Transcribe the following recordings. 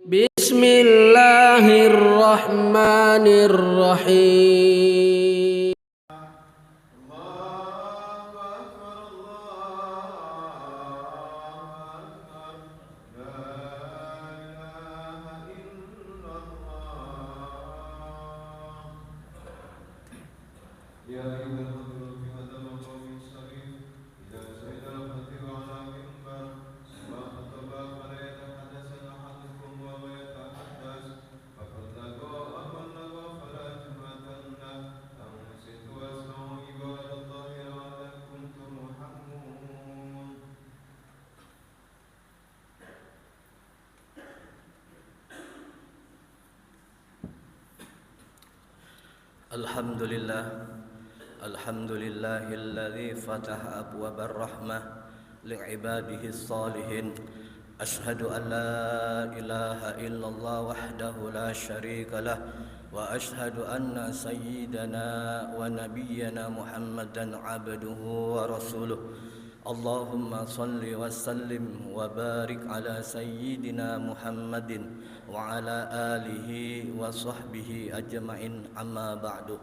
Bismillahirrahmanirrahim. Alhamdulillahilladzi fataha abwabar rahmah li'ibadihi salihin. Ashhadu an la ilaha illallah wahdahu la syarika lah wa ashhadu anna sayyidana wa nabiyyana Muhammadan abduhu wa rasuluh. Allahumma salli wa sallim wa barik ala sayyidina Muhammadin wa ala alihi wa sahbihi ajma'in, amma ba'du.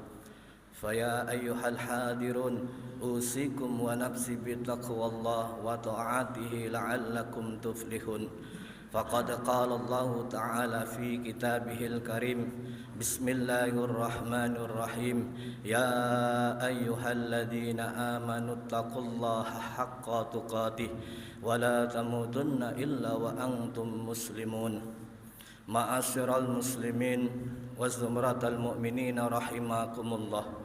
Faya ayyuhal hadirun, usikum wa nafsi bitaqwallah wa ta'atihi la'allakum tuflihun. Faqad qala Allah ta'ala fi kitabihil karim, bismillahirrahmanirrahim, ya ayyuhalladzina amanu taqullaha haqqa tuqatih wa la tamutunna illa wa antum muslimun. Ma'asyiral muslimin wa zumratal mu'minina rahimakumullah.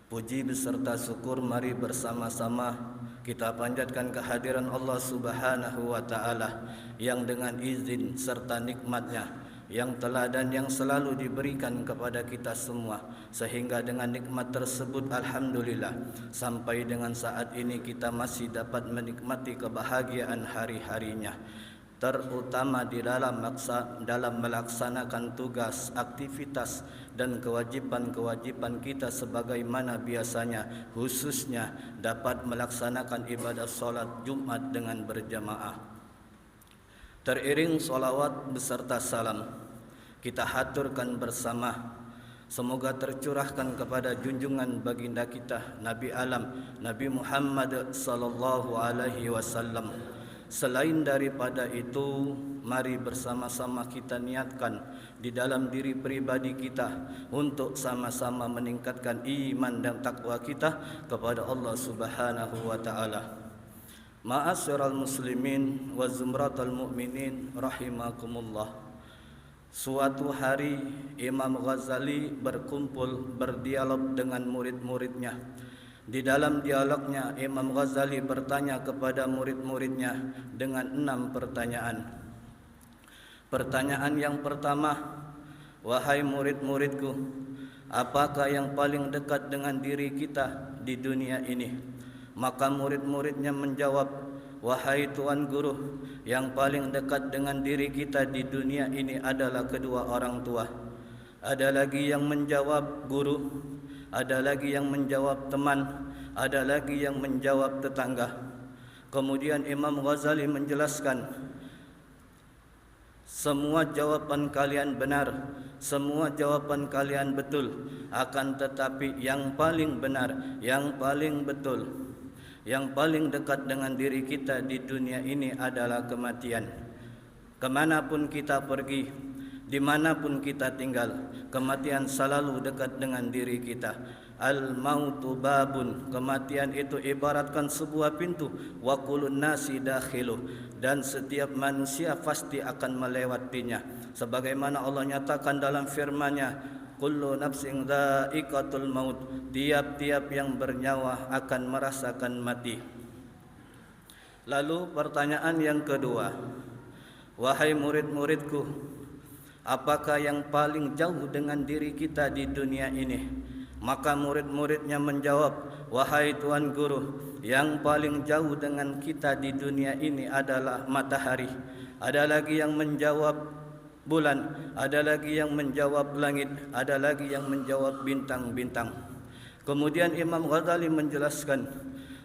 Puji beserta syukur mari bersama-sama kita panjatkan kehadiran Allah Subhanahu wa ta'ala yang dengan izin serta nikmatnya yang telah dan yang selalu diberikan kepada kita semua, sehingga dengan nikmat tersebut alhamdulillah sampai dengan saat ini kita masih dapat menikmati kebahagiaan hari-harinya, terutama di dalam melaksanakan tugas, aktivitas dan kewajiban-kewajiban kita sebagaimana biasanya, khususnya dapat melaksanakan ibadah salat Jumat dengan berjamaah. Teriring salawat beserta salam kita haturkan bersama, semoga tercurahkan kepada junjungan baginda kita Nabi Alam Nabi Muhammad sallallahu alaihi wasallam. Selain daripada itu, mari bersama-sama kita niatkan di dalam diri pribadi kita untuk sama-sama meningkatkan iman dan takwa kita kepada Allah Subhanahu wa ta'ala. Ma'asyiral muslimin wa zumratal mu'minin rahimakumullah. Suatu hari Imam Ghazali berkumpul berdialog dengan murid-muridnya. Di dalam dialognya Imam Ghazali bertanya kepada murid-muridnya dengan 6 pertanyaan. Pertanyaan yang pertama, wahai murid-muridku, apakah yang paling dekat dengan diri kita di dunia ini? Maka murid-muridnya menjawab, wahai Tuan Guru, yang paling dekat dengan diri kita di dunia ini adalah kedua orang tua. Ada lagi yang menjawab guru, ada lagi yang menjawab teman, ada lagi yang menjawab tetangga. Kemudian Imam Ghazali menjelaskan, semua jawaban kalian benar, semua jawaban kalian betul, akan tetapi yang paling benar, yang paling betul, yang paling dekat dengan diri kita di dunia ini adalah kematian. Kemanapun kita pergi, dimanapun kita tinggal, kematian selalu dekat dengan diri kita. Al-mautu babun, kematian itu ibaratkan sebuah pintu, wa kullun nasi dakhiluh, dan setiap manusia pasti akan melewatinya. Sebagaimana Allah nyatakan dalam firman-Nya, kullu nafsin dha'iqatul maut, tiap-tiap yang bernyawa akan merasakan mati. Lalu pertanyaan yang kedua, wahai murid-muridku, apakah yang paling jauh dengan diri kita di dunia ini? Maka murid-muridnya menjawab, wahai Tuan Guru, yang paling jauh dengan kita di dunia ini adalah matahari. Ada lagi yang menjawab bulan, ada lagi yang menjawab langit, ada lagi yang menjawab bintang-bintang. Kemudian Imam Ghazali menjelaskan,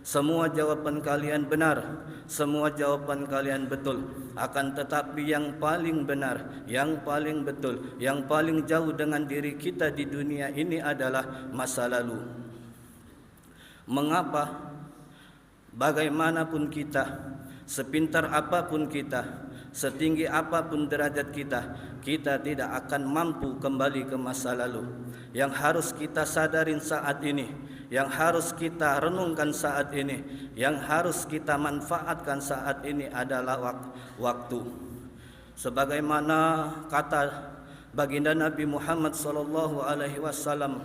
semua jawapan kalian benar, semua jawapan kalian betul. Akan tetapi yang paling benar, yang paling betul, yang paling jauh dengan diri kita di dunia ini adalah masa lalu. Mengapa? Bagaimanapun kita, sepintar apapun kita, setinggi apapun derajat kita, kita tidak akan mampu kembali ke masa lalu. Yang harus kita sadarin saat ini, yang harus kita renungkan saat ini, yang harus kita manfaatkan saat ini adalah waktu. Sebagaimana kata baginda Nabi Muhammad SAW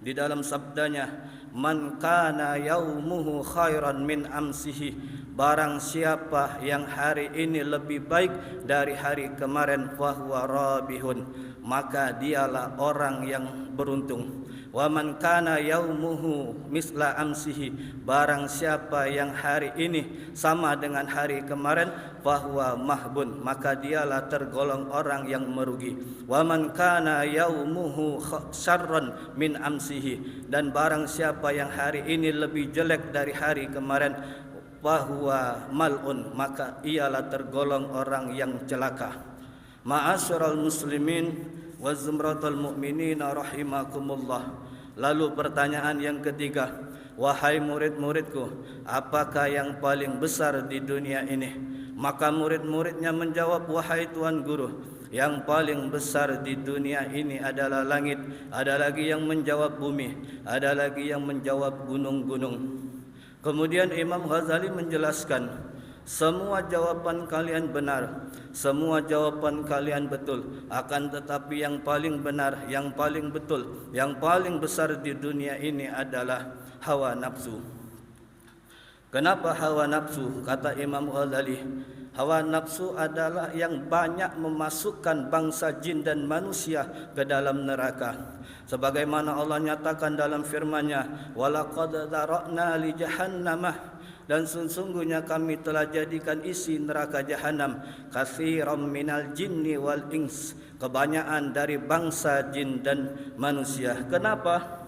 di dalam sabdanya, "Man kana yaumuhu khairan min amsihi." Barang siapa yang hari ini lebih baik dari hari kemarin, fahuwa rabihun, maka dialah orang yang beruntung. Wa man kana yaumuhu misla amsihi, barang siapa yang hari ini sama dengan hari kemarin, fahuwa mahbun, maka dialah tergolong orang yang merugi. Wa man kana yaumuhu syarran min amsihi, dan barang siapa yang hari ini lebih jelek dari hari kemarin, fahuwa mal'un, maka ialah tergolong orang yang celaka. Ma'asyiral muslimin wa zumratul mu'minin rahimakumullah. Lalu pertanyaan yang ketiga, wahai murid-muridku, apakah yang paling besar di dunia ini? Maka murid-muridnya menjawab, wahai Tuan Guru, yang paling besar di dunia ini adalah langit. Ada lagi yang menjawab bumi, ada lagi yang menjawab gunung-gunung. Kemudian Imam Ghazali menjelaskan, semua jawaban kalian benar, semua jawaban kalian betul. Akan tetapi yang paling benar, yang paling betul, yang paling besar di dunia ini adalah hawa nafsu. Kenapa hawa nafsu? Kata Imam Ghazali, hawa nafsu adalah yang banyak memasukkan bangsa jin dan manusia ke dalam neraka. Sebagaimana Allah nyatakan dalam firman-Nya, "Walaqad dzara'na li jahannamah." Dan sesungguhnya kami telah jadikan isi neraka jahanam katsiran minal jinni wal ins, kebanyakan dari bangsa jin dan manusia. Kenapa?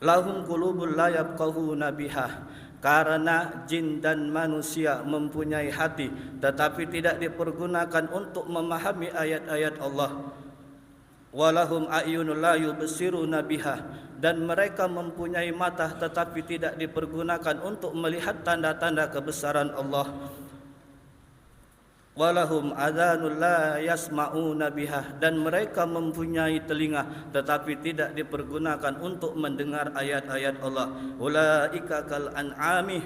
Lahum qulubul la yafqahuna biha, karena jin dan manusia mempunyai hati tetapi tidak dipergunakan untuk memahami ayat-ayat Allah. Walahum a'yunul la yubsiruna biha, dan mereka mempunyai mata tetapi tidak dipergunakan untuk melihat tanda-tanda kebesaran Allah. Walahum adhanul la yasma'una biha, dan mereka mempunyai telinga tetapi tidak dipergunakan untuk mendengar ayat-ayat Allah. Ulaika kal an'ami,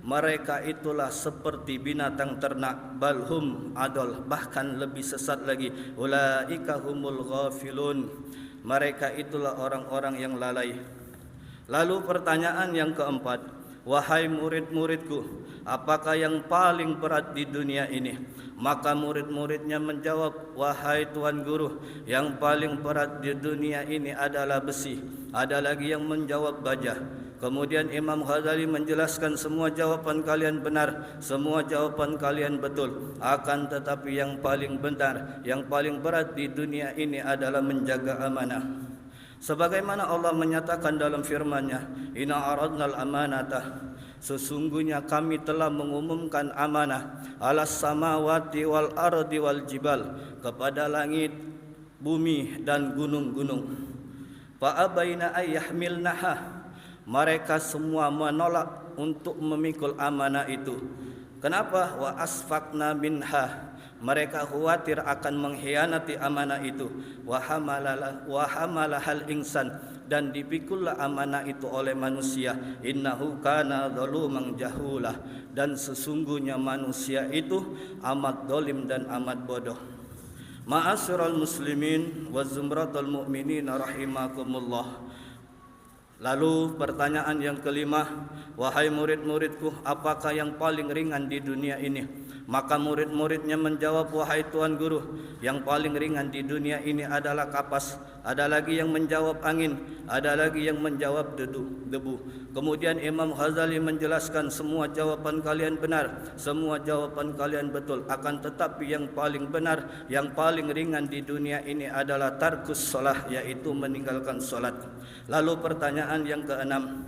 mereka itulah seperti binatang ternak, balhum adol, bahkan lebih sesat lagi. Ulaika humul ghafilun, mereka itulah orang-orang yang lalai. Lalu pertanyaan yang keempat, wahai murid-muridku, apakah yang paling berat di dunia ini? Maka murid-muridnya menjawab, wahai Tuan Guru, yang paling berat di dunia ini adalah besi. Ada lagi yang menjawab baja. Kemudian Imam Ghazali menjelaskan, semua jawaban kalian benar, semua jawaban kalian betul. Akan tetapi yang paling benar, yang paling berat di dunia ini adalah menjaga amanah. Sebagaimana Allah menyatakan dalam firman-Nya, Inna aradnal amanata, sesungguhnya kami telah mengumumkan amanah, alas samawati wal ardi wal jibal, kepada langit, bumi dan gunung-gunung. Fa abaina ayyahmilnaha, mereka semua menolak untuk memikul amanah itu. Kenapa? Wa asfaqna minha, mereka khawatir akan mengkhianati amanah itu. Wa hamalahal insan, dan dipikullah amanah itu oleh manusia. Innahu kana zaluman jahulah, dan sesungguhnya manusia itu amat zalim dan amat bodoh. Ma'asyiral muslimin wa zumratul mu'minin rahimakumullah. Lalu pertanyaan yang kelima, wahai murid-muridku, apakah yang paling ringan di dunia ini? Maka murid-muridnya menjawab, wahai Tuan Guru, yang paling ringan di dunia ini adalah kapas. Ada lagi yang menjawab angin, ada lagi yang menjawab debu. Kemudian Imam Ghazali menjelaskan, semua jawaban kalian benar, semua jawaban kalian betul. Akan tetapi yang paling benar, yang paling ringan di dunia ini adalah tarkus shalah, yaitu meninggalkan solat. Lalu pertanyaan yang keenam,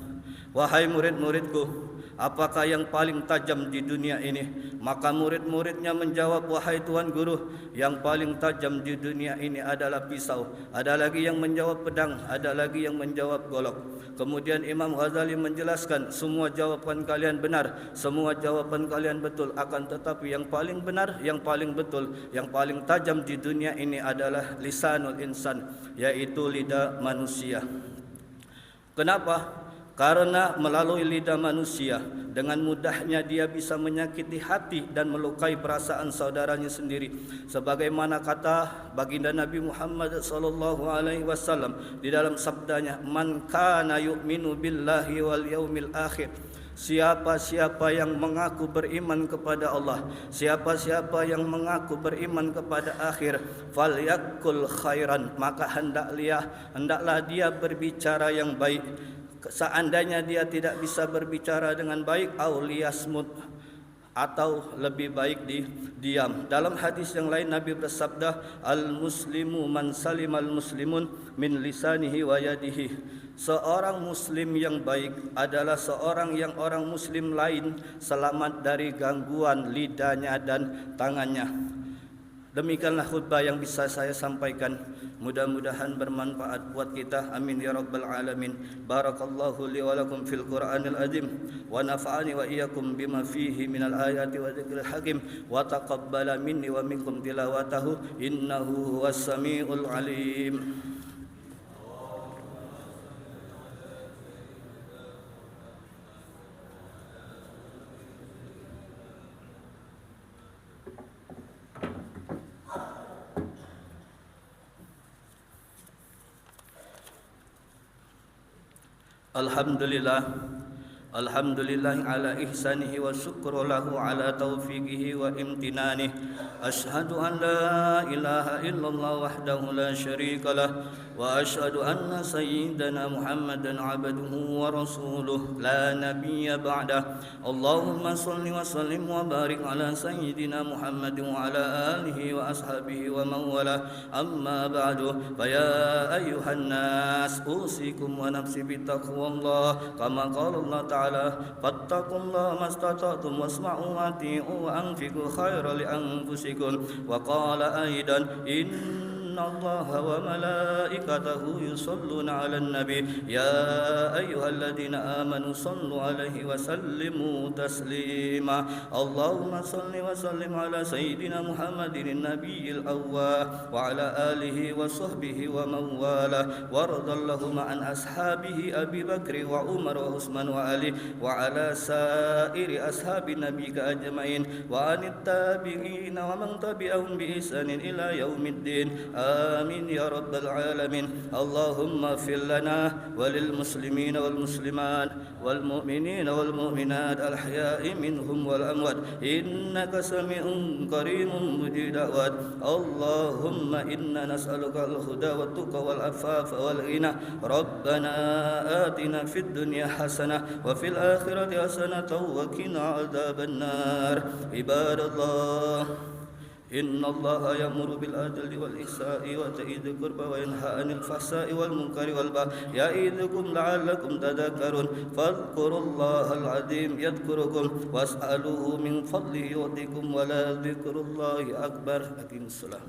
Wahai murid-muridku, apakah yang paling tajam di dunia ini? Maka murid-muridnya menjawab, wahai Tuan Guru, yang paling tajam di dunia ini adalah pisau. Ada lagi yang menjawab pedang, ada lagi yang menjawab golok. Kemudian Imam Ghazali menjelaskan, semua jawaban kalian benar, semua jawaban kalian betul, akan tetapi yang paling benar, yang paling betul, yang paling tajam di dunia ini adalah lisanul insan, yaitu lidah manusia. Kenapa? Karena melalui lidah manusia, dengan mudahnya dia bisa menyakiti hati dan melukai perasaan saudaranya sendiri. Sebagaimana kata baginda Nabi Muhammad SAW di dalam sabdanya, "Man kana yu'minu billahi wal yaumil akhir." Siapa-siapa yang mengaku beriman kepada Allah, siapa-siapa yang mengaku beriman kepada akhir, falyakul khairan, maka hendaklah dia berbicara yang baik. Seandainya dia tidak bisa berbicara dengan baik, auliyasmut, atau lebih baik diam. Dalam hadis yang lain Nabi bersabda, al-muslimu man salimal muslimun min lisanihi wa yadihi. Seorang muslim yang baik adalah seorang yang orang muslim lain selamat dari gangguan lidahnya dan tangannya. Demikianlah khutbah yang bisa saya sampaikan. Mudah-mudahan bermanfaat buat kita. Amin ya rabbal alamin. Barakallahu li wa lakum fil Qur'anil azim wa nafa'ani wa iyyakum bima fihi minal ayati wa dzikril hakim wa taqabbala minni wa minkum tilawatahu innahu huwas samiul alim. Alhamdulillah ala ihsanihi wa syukru lahu ala taufiqihi wa imtinanihi. Ashhadu an la ilaha illallah wahdahu la syarika lah wa ashhadu anna sayyidana Muhammadan abduhu wa rasuluh la nabiyya ba'dah. Allahumma salli wa sallim wa barik ala sayyidina Muhammadin wa ala alihi wa ashabihi wa man wala. Amma ba'du, fa ya ayyuhan nas usikum wa nafsi bittaqwallah kama qala Allah ta'ala, fattaqullaha mastata'tum wasma'u wa ati'u wa anfiqu khairan li anfusikum. Wa qala aidan, inna Allaha wa malaikatahu yusalluna 'alan nabi ya ayyuhalladzina amanu sallu 'alaihi wa sallimu taslima. Allahumma salli wa sallim ala sayyidina Muhammadin nabiyil awwal wa ala alihi wa sahbihi wa man wala waradallahu an ashabihi Abi Bakri wa Umar wa Utsman wa Ali wa ala sairi ashabi nabiyika ajmain wa anit tabi'in wa man tabi'ahum bi ihsanin ila yaumiddin. Amin ya rabbal alamin. Allahumma fir lana walil muslimina wal muslimat wal mu'minina wal mu'minat al ahya'i minhum wal amwat innaka sami'un qariibun mujib da'wat. Allahumma inna nas'aluka al huda wat tuqa wal afafa wal ghina. Rabbana atina fid dunya hasanah wa fil akhirati hasanah wa qina adzaban nar. Ibadallah, inna Allaha ya'muru bil adli wal ihsani wa ita'i dzil qurba wa yanha 'anil fahsai wal munkari wal baghi ya'idzukum la'allakum tadhakkarun. Fadhkurullahal 'azim yadhkurukum was'aluhu min fadlihi yu'tikum wa la dzikrullahi akbar. Aqimussalah.